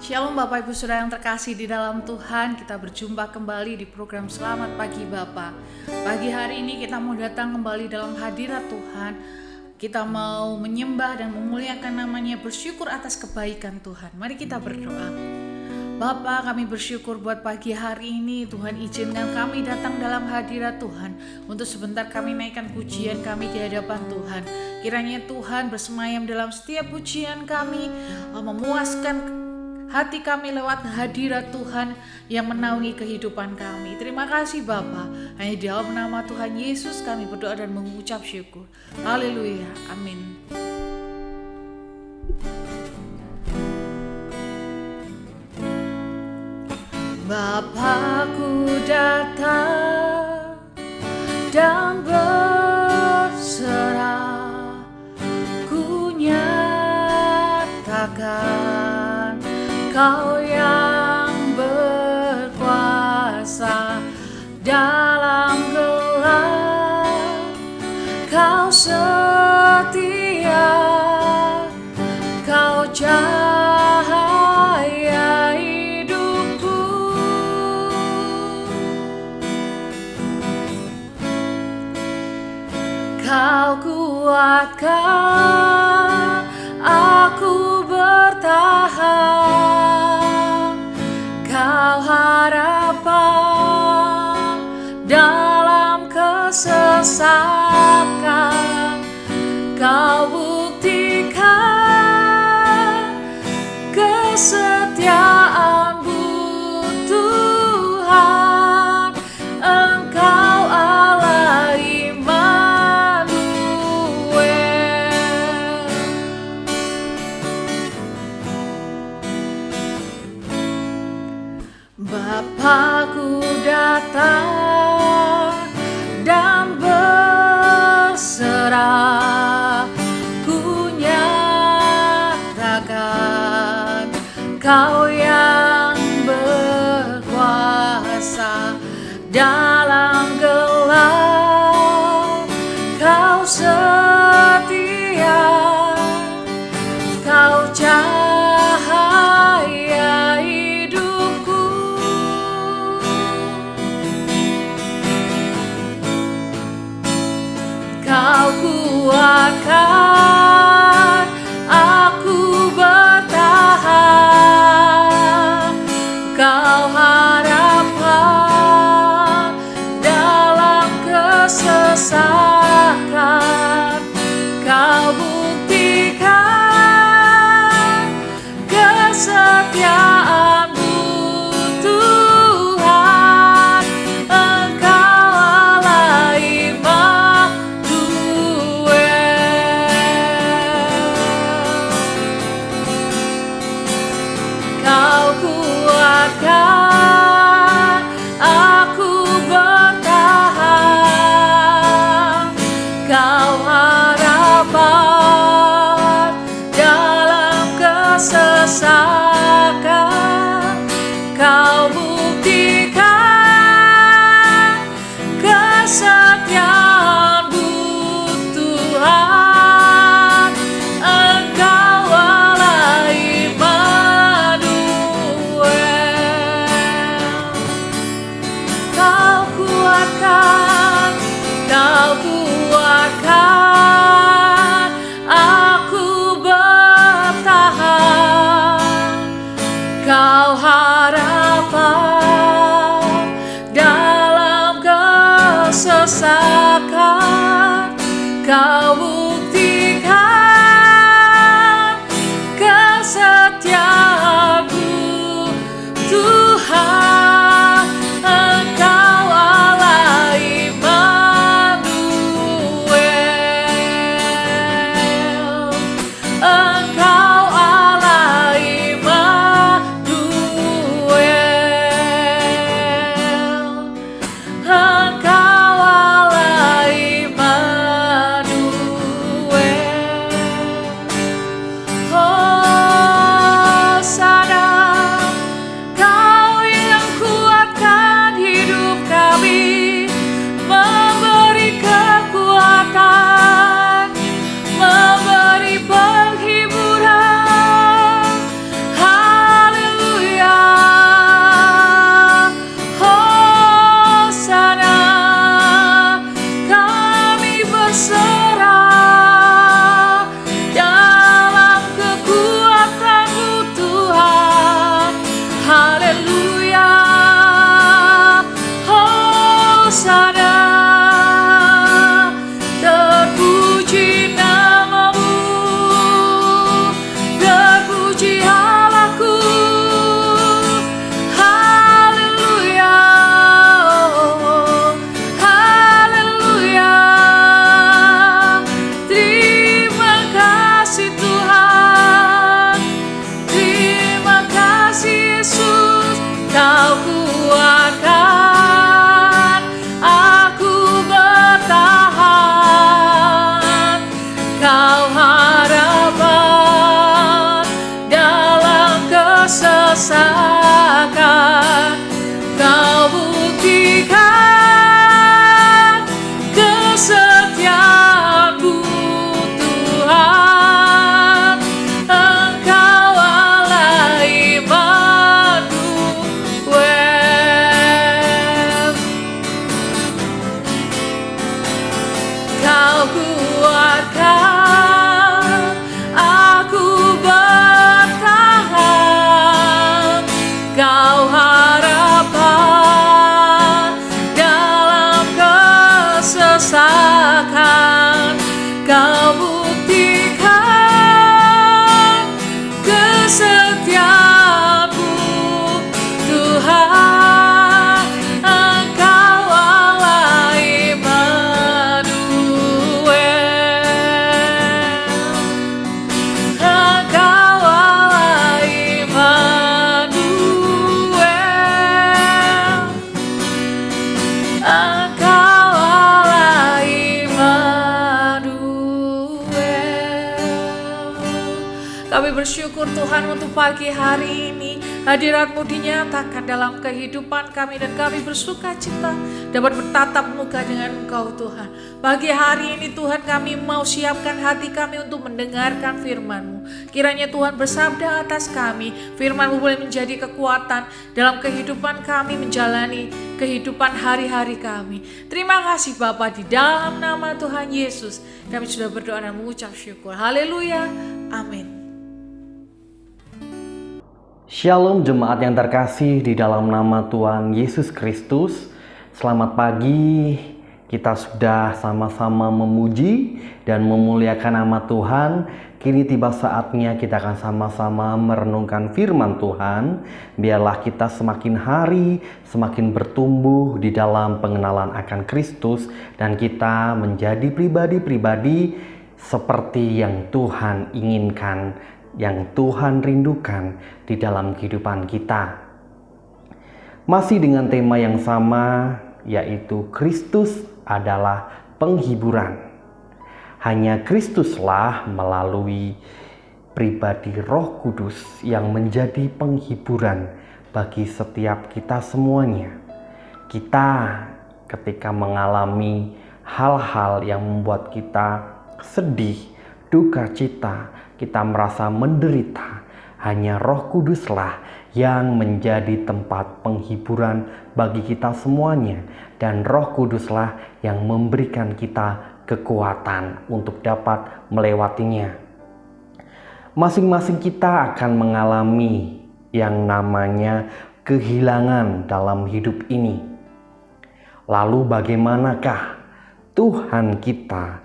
Shalom Bapak Ibu Saudara yang terkasih di dalam Tuhan. Kita berjumpa kembali di program Selamat Pagi Bapak. Pagi hari ini kita mau datang kembali dalam hadirat Tuhan. Kita mau menyembah dan memuliakan namanya, bersyukur atas kebaikan Tuhan. Mari kita berdoa. Bapa, kami bersyukur buat pagi hari ini. Tuhan izinkan kami datang dalam hadirat Tuhan. Untuk sebentar kami naikkan pujian kami di hadapan Tuhan. Kiranya Tuhan bersemayam dalam setiap pujian kami, memuaskan hati kami lewat hadirat Tuhan yang menaungi kehidupan kami. Terima kasih Bapa. Hanya di dalam nama Tuhan Yesus kami berdoa dan mengucap syukur. Haleluya. Amin. Bapakku datang dan berserah, ku nyatakan Kau yang berkuasa dalam gelap, Kau setia, Kau cahaya hidupku. Kau kuatkan aku bertahan, Kau harapan dalam kesesakan, Kau buktikan kesetiaan-Mu Tuhan. Engkau Allah Immanuel. Bapakku datang dan berserah, ku Kami bersyukur Tuhan untuk pagi hari ini hadirat-Mu dinyatakan dalam kehidupan kami, dan kami bersuka cita dapat bertatap muka dengan Engkau Tuhan. Pagi hari ini Tuhan, kami mau siapkan hati kami untuk mendengarkan firman-Mu. Kiranya Tuhan bersabda atas kami, firman-Mu boleh menjadi kekuatan dalam kehidupan kami menjalani kehidupan hari-hari kami. Terima kasih Bapa, di dalam nama Tuhan Yesus kami sudah berdoa dan mengucap syukur. Haleluya, amin. Shalom jemaat yang terkasih di dalam nama Tuhan Yesus Kristus. Selamat pagi, kita sudah sama-sama memuji dan memuliakan nama Tuhan. Kini tiba saatnya kita akan sama-sama merenungkan firman Tuhan. Biarlah kita semakin hari semakin bertumbuh di dalam pengenalan akan Kristus, dan kita menjadi pribadi-pribadi seperti yang Tuhan inginkan, yang Tuhan rindukan di dalam kehidupan kita. Masih dengan tema yang sama, yaitu Kristus adalah penghiburan. Hanya Kristuslah melalui pribadi Roh Kudus yang menjadi penghiburan bagi setiap kita semuanya. Kita ketika mengalami hal-hal yang membuat kita sedih, duka cita, kita merasa menderita, hanya Roh Kuduslah yang menjadi tempat penghiburan bagi kita semuanya, dan Roh Kuduslah yang memberikan kita kekuatan untuk dapat melewatinya. Masing-masing kita akan mengalami yang namanya kehilangan dalam hidup ini. Lalu bagaimanakah Tuhan kita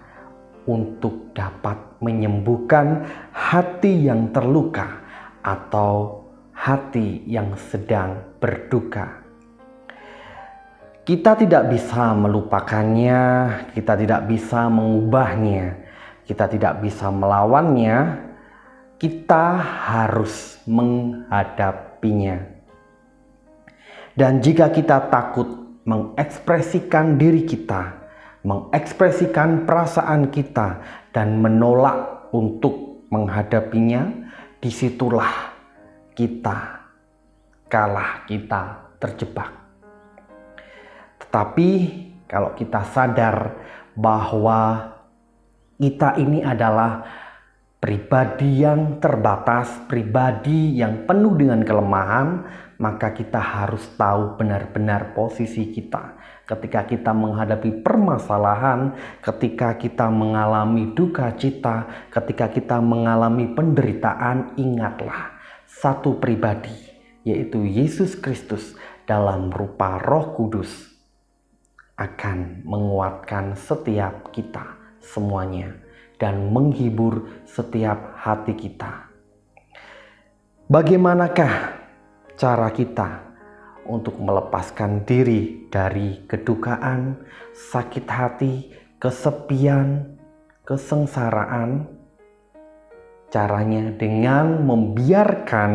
untuk dapat menyembuhkan hati yang terluka atau hati yang sedang berduka? Kita tidak bisa melupakannya, kita tidak bisa mengubahnya, kita tidak bisa melawannya, kita harus menghadapinya. Dan jika kita takut mengekspresikan diri kita, mengekspresikan perasaan kita, dan menolak untuk menghadapinya, disitulah kita kalah, kita terjebak. Tetapi kalau kita sadar bahwa kita ini adalah pribadi yang terbatas, pribadi yang penuh dengan kelemahan, maka kita harus tahu benar-benar posisi kita. Ketika kita menghadapi permasalahan, ketika kita mengalami duka cita, ketika kita mengalami penderitaan, ingatlah satu pribadi, yaitu Yesus Kristus dalam rupa Roh Kudus akan menguatkan setiap kita semuanya dan menghibur setiap hati kita. Bagaimanakah cara kita untuk melepaskan diri dari kedukaan, sakit hati, kesepian, kesengsaraan? Caranya dengan membiarkan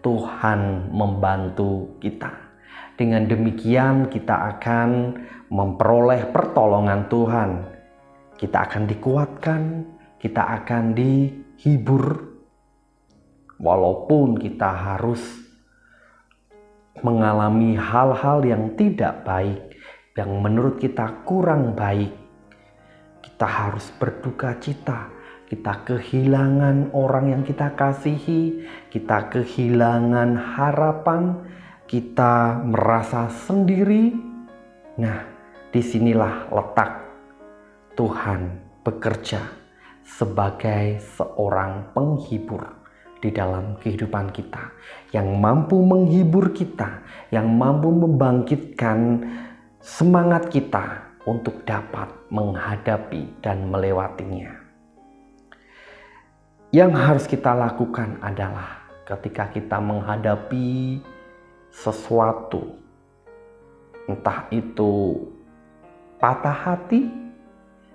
Tuhan membantu kita. Dengan demikian kita akan memperoleh pertolongan Tuhan. Kita akan dikuatkan, kita akan dihibur. Walaupun kita harus mengalami hal-hal yang tidak baik, yang menurut kita kurang baik, kita harus berduka cita. Kita kehilangan orang yang kita kasihi, kita kehilangan harapan, kita merasa sendiri. Nah, disinilah letak Tuhan bekerja sebagai seorang penghibur di dalam kehidupan kita, yang mampu menghibur kita, yang mampu membangkitkan semangat kita untuk dapat menghadapi dan melewatinya. Yang harus kita lakukan adalah ketika kita menghadapi sesuatu, entah itu patah hati,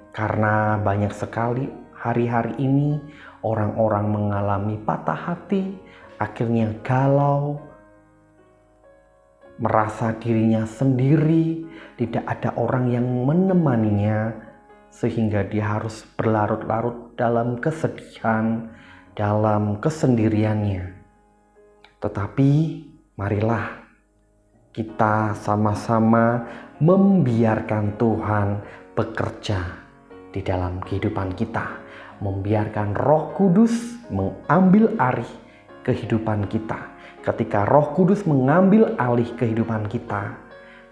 karena banyak sekali hari-hari ini orang-orang mengalami patah hati, akhirnya galau, merasa dirinya sendiri, tidak ada orang yang menemaninya, sehingga dia harus berlarut-larut dalam kesedihan, dalam kesendiriannya. Tetapi marilah kita sama-sama membiarkan Tuhan bekerja di dalam kehidupan kita, membiarkan Roh Kudus mengambil alih kehidupan kita. Ketika Roh Kudus mengambil alih kehidupan kita,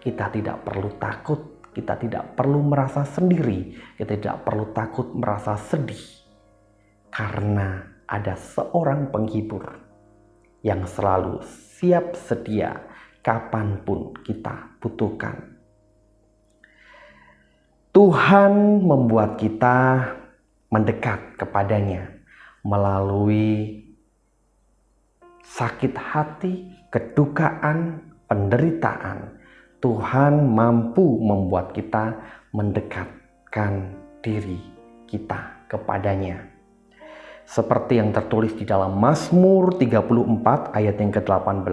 kita tidak perlu takut, kita tidak perlu merasa sendiri, kita tidak perlu takut merasa sedih, karena ada seorang penghibur yang selalu siap sedia kapanpun kita butuhkan. Tuhan membuat kita mendekat kepadanya melalui sakit hati, kedukaan, penderitaan. Tuhan mampu membuat kita mendekatkan diri kita kepadanya. Seperti yang tertulis di dalam Mazmur 34 ayat yang ke-18.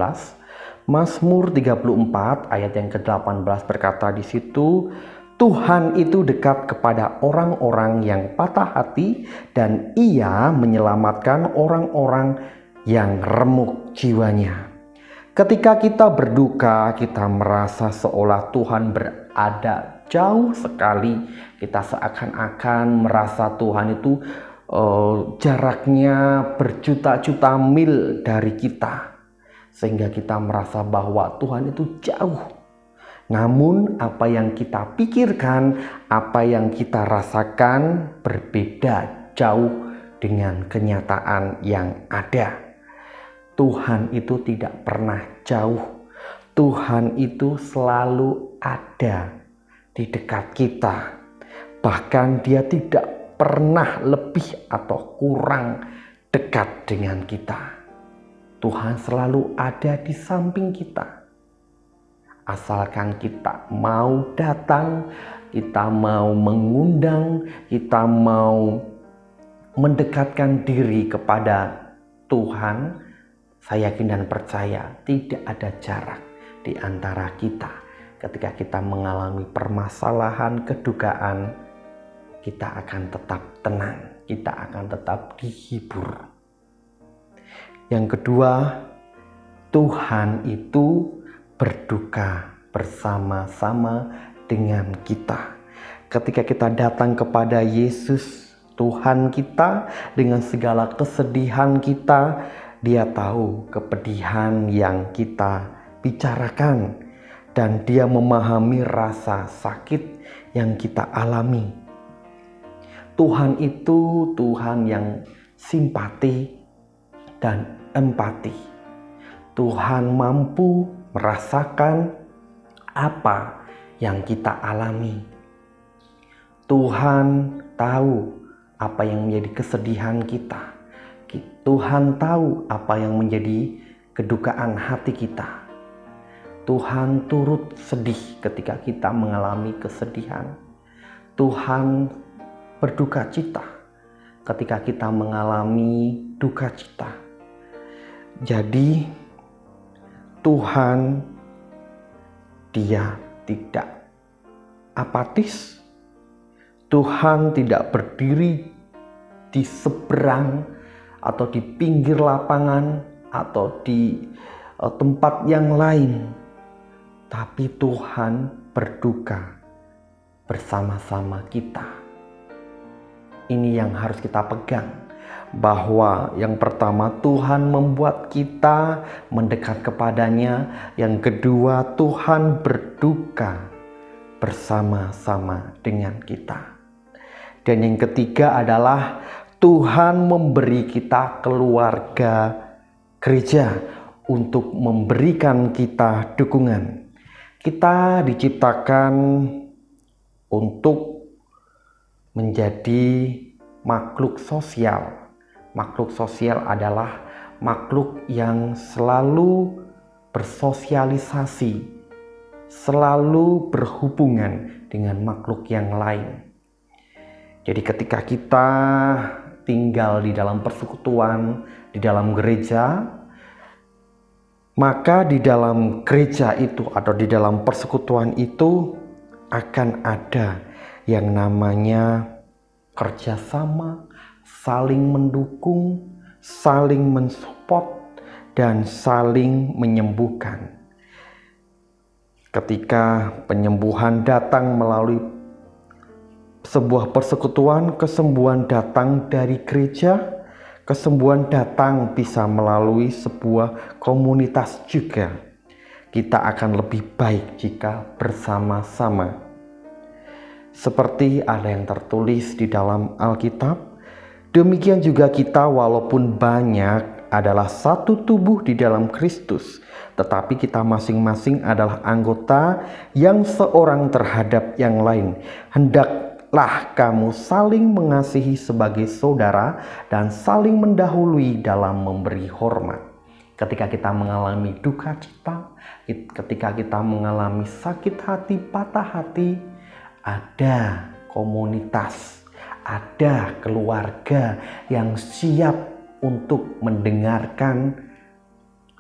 Mazmur 34 ayat yang ke-18 berkata di situ, Tuhan itu dekat kepada orang-orang yang patah hati dan Ia menyelamatkan orang-orang yang remuk jiwanya. Ketika kita berduka, kita merasa seolah Tuhan berada jauh sekali. Kita seakan-akan merasa Tuhan itu jaraknya berjuta-juta mil dari kita. Sehingga kita merasa bahwa Tuhan itu jauh. Namun apa yang kita pikirkan, apa yang kita rasakan berbeda jauh dengan kenyataan yang ada. Tuhan itu tidak pernah jauh. Tuhan itu selalu ada di dekat kita. Bahkan Dia tidak pernah lebih atau kurang dekat dengan kita. Tuhan selalu ada di samping kita. Asalkan kita mau datang, kita mau mengundang, kita mau mendekatkan diri kepada Tuhan, saya yakin dan percaya tidak ada jarak di antara kita. Ketika kita mengalami permasalahan, kedukaan, kita akan tetap tenang, kita akan tetap dihibur. Yang kedua, Tuhan itu berduka bersama-sama dengan kita. Ketika kita datang kepada Yesus, Tuhan kita, dengan segala kesedihan kita, Dia tahu kepedihan yang kita bicarakan dan Dia memahami rasa sakit yang kita alami. Tuhan itu Tuhan yang simpati dan empati. Tuhan mampu merasakan apa yang kita alami. Tuhan tahu apa yang menjadi kesedihan kita. Tuhan tahu apa yang menjadi kedukaan hati kita. Tuhan turut sedih ketika kita mengalami kesedihan. Tuhan berduka cita ketika kita mengalami duka cita. Jadi Tuhan, Dia tidak apatis. Tuhan tidak berdiri di seberang atau di pinggir lapangan atau di tempat yang lain. Tapi Tuhan berduka bersama-sama kita. Ini yang harus kita pegang. Bahwa yang pertama, Tuhan membuat kita mendekat kepadanya. Yang kedua, Tuhan berduka bersama-sama dengan kita. Dan yang ketiga adalah Tuhan memberi kita keluarga gereja untuk memberikan kita dukungan. Kita diciptakan untuk menjadi makhluk sosial. Makhluk sosial adalah makhluk yang selalu bersosialisasi, selalu berhubungan dengan makhluk yang lain. Jadi ketika kita tinggal di dalam persekutuan, di dalam gereja, maka di dalam gereja itu atau di dalam persekutuan itu akan ada yang namanya kerjasama, saling mendukung, saling mensupport, dan saling menyembuhkan. Ketika penyembuhan datang melalui sebuah persekutuan, kesembuhan datang dari gereja, kesembuhan datang bisa melalui sebuah komunitas juga. Kita akan lebih baik jika bersama-sama. Seperti ada yang tertulis di dalam Alkitab, demikian juga kita walaupun banyak adalah satu tubuh di dalam Kristus, tetapi kita masing-masing adalah anggota yang seorang terhadap yang lain. Hendaklah kamu saling mengasihi sebagai saudara dan saling mendahului dalam memberi hormat. Ketika kita mengalami duka cita, ketika kita mengalami sakit hati, patah hati, ada komunitas, ada keluarga yang siap untuk mendengarkan,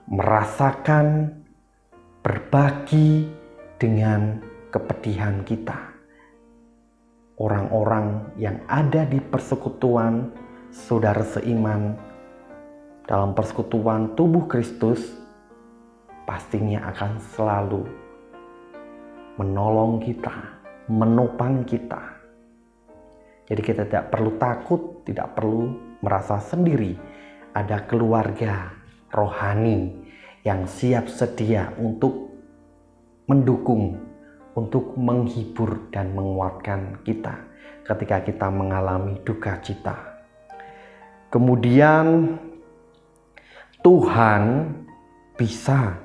merasakan, berbagi dengan kepedihan kita. Orang-orang yang ada di persekutuan saudara seiman, dalam persekutuan tubuh Kristus, pastinya akan selalu menolong kita, menopang kita. Jadi kita tidak perlu takut, tidak perlu merasa sendiri. Ada keluarga rohani yang siap sedia untuk mendukung, untuk menghibur dan menguatkan kita ketika kita mengalami duka cita. Kemudian Tuhan bisa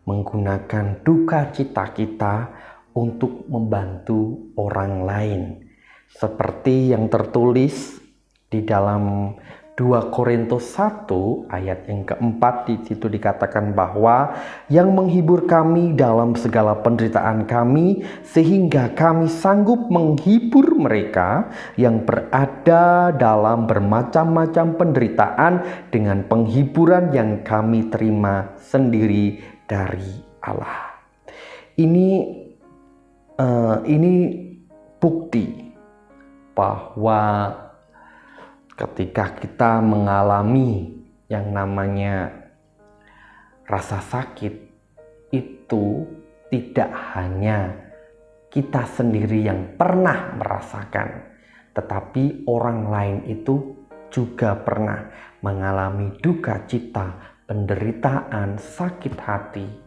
menggunakan duka cita kita untuk membantu orang lain. Seperti yang tertulis di dalam 2 Korintus 1 ayat yang keempat, di situ dikatakan bahwa yang menghibur kami dalam segala penderitaan kami, sehingga kami sanggup menghibur mereka yang berada dalam bermacam-macam penderitaan dengan penghiburan yang kami terima sendiri dari Allah. Ini bukti bahwa ketika kita mengalami yang namanya rasa sakit, itu tidak hanya kita sendiri yang pernah merasakan, tetapi orang lain itu juga pernah mengalami duka cita, penderitaan, sakit hati.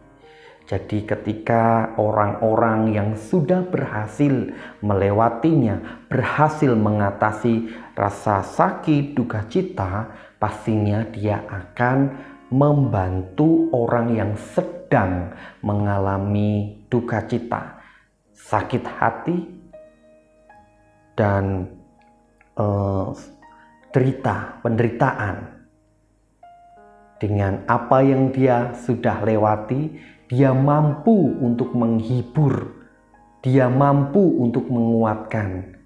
Jadi ketika orang-orang yang sudah berhasil melewatinya, berhasil mengatasi rasa sakit, duka cita, pastinya dia akan membantu orang yang sedang mengalami duka cita, sakit hati, dan penderitaan. Dengan apa yang dia sudah lewati, dia mampu untuk menghibur, dia mampu untuk menguatkan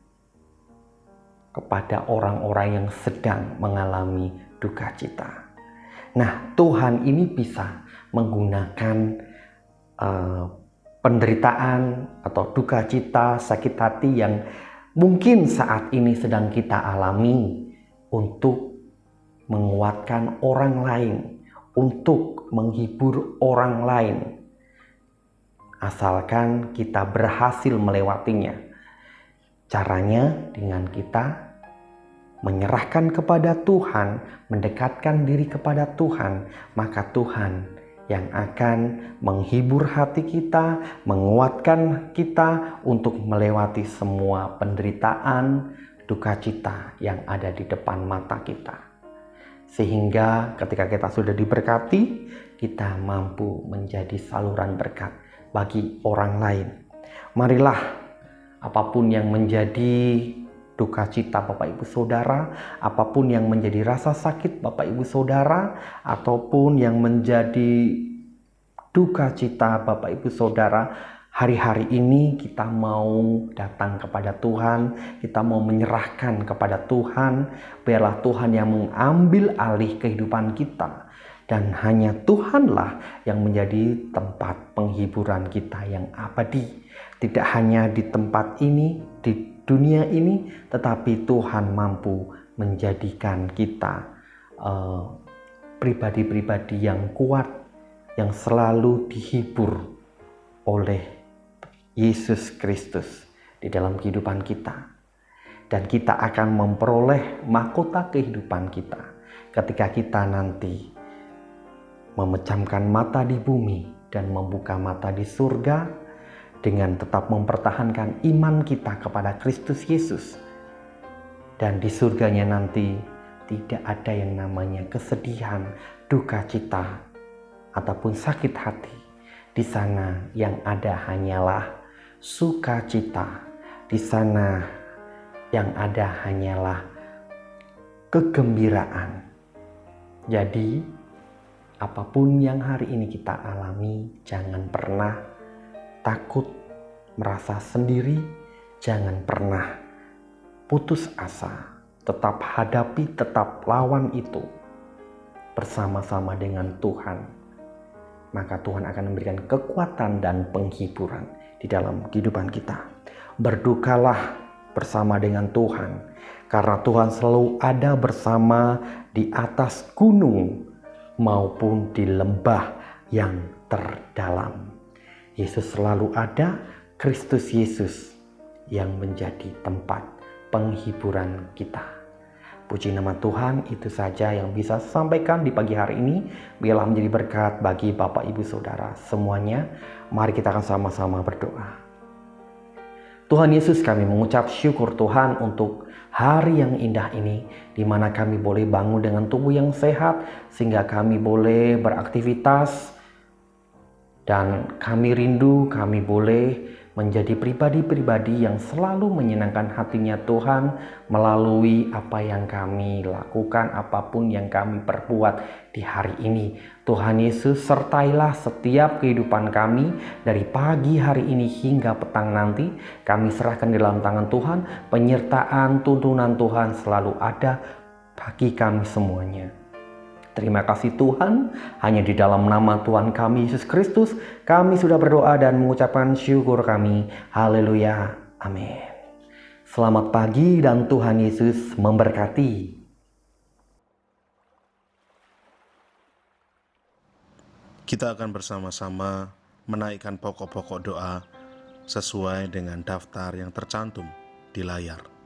kepada orang-orang yang sedang mengalami duka cita. Nah, Tuhan ini bisa menggunakan penderitaan atau duka cita, sakit hati yang mungkin saat ini sedang kita alami untuk menguatkan orang lain, untuk menghibur orang lain. Asalkan kita berhasil melewatinya. Caranya dengan kita menyerahkan kepada Tuhan, mendekatkan diri kepada Tuhan, maka Tuhan yang akan menghibur hati kita, menguatkan kita untuk melewati semua penderitaan, duka cita yang ada di depan mata kita. Sehingga ketika kita sudah diberkati, kita mampu menjadi saluran berkat bagi orang lain. Marilah, apapun yang menjadi duka cita Bapak Ibu Saudara, apapun yang menjadi rasa sakit Bapak Ibu Saudara, ataupun yang menjadi duka cita Bapak Ibu Saudara, hari-hari ini kita mau datang kepada Tuhan, kita mau menyerahkan kepada Tuhan. Biarlah Tuhan yang mengambil alih kehidupan kita, dan hanya Tuhanlah yang menjadi tempat penghiburan kita yang abadi. Tidak hanya di tempat ini, di dunia ini, tetapi Tuhan mampu menjadikan kita pribadi-pribadi yang kuat, yang selalu dihibur oleh Yesus Kristus di dalam kehidupan kita. Dan kita akan memperoleh mahkota kehidupan kita ketika kita nanti memejamkan mata di bumi dan membuka mata di surga dengan tetap mempertahankan iman kita kepada Kristus Yesus. Dan di surganya nanti tidak ada yang namanya kesedihan, duka cita, ataupun sakit hati. Di sana yang ada hanyalah sukacita. Di sana yang ada hanyalah kegembiraan. Jadi, apapun yang hari ini kita alami, jangan pernah takut, merasa sendiri, jangan pernah putus asa. Tetap hadapi, tetap lawan itu bersama-sama dengan Tuhan. Maka Tuhan akan memberikan kekuatan dan penghiburan di dalam kehidupan kita. Berdukalah bersama dengan Tuhan, karena Tuhan selalu ada bersama di atas gunung maupun di lembah yang terdalam. Yesus selalu ada, Kristus Yesus yang menjadi tempat penghiburan kita. Puji nama Tuhan, itu saja yang bisa saya sampaikan di pagi hari ini. Biarlah menjadi berkat bagi Bapak Ibu Saudara semuanya. Mari kita akan sama-sama berdoa. Tuhan Yesus, kami mengucap syukur Tuhan untuk hari yang indah ini, di mana kami boleh bangun dengan tubuh yang sehat, sehingga kami boleh beraktivitas, dan kami rindu kami boleh menjadi pribadi-pribadi yang selalu menyenangkan hatinya Tuhan melalui apa yang kami lakukan, apapun yang kami perbuat di hari ini. Tuhan Yesus, sertailah setiap kehidupan kami dari pagi hari ini hingga petang nanti. Kami serahkan di dalam tangan Tuhan. Penyertaan, tuntunan Tuhan selalu ada bagi kami semuanya. Terima kasih Tuhan, hanya di dalam nama Tuhan kami Yesus Kristus, kami sudah berdoa dan mengucapkan syukur kami. Haleluya, amin. Selamat pagi dan Tuhan Yesus memberkati. Kita akan bersama-sama menaikkan pokok-pokok doa sesuai dengan daftar yang tercantum di layar.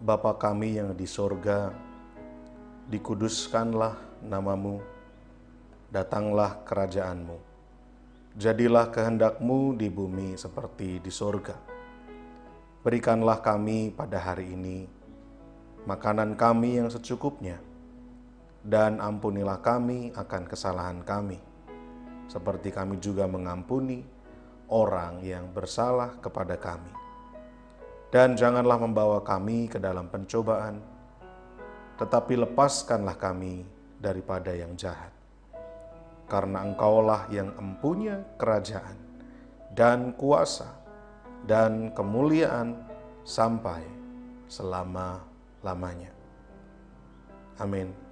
Bapa kami yang di sorga, dikuduskanlah namamu, datanglah kerajaan-Mu. Jadilah kehendak-Mu di bumi seperti di sorga. Berikanlah kami pada hari ini makanan kami yang secukupnya, dan ampunilah kami akan kesalahan kami, seperti kami juga mengampuni orang yang bersalah kepada kami. Dan janganlah membawa kami ke dalam pencobaan, tetapi lepaskanlah kami daripada yang jahat. Karena Engkaulah yang empunya kerajaan dan kuasa dan kemuliaan sampai selama-lamanya. Amin.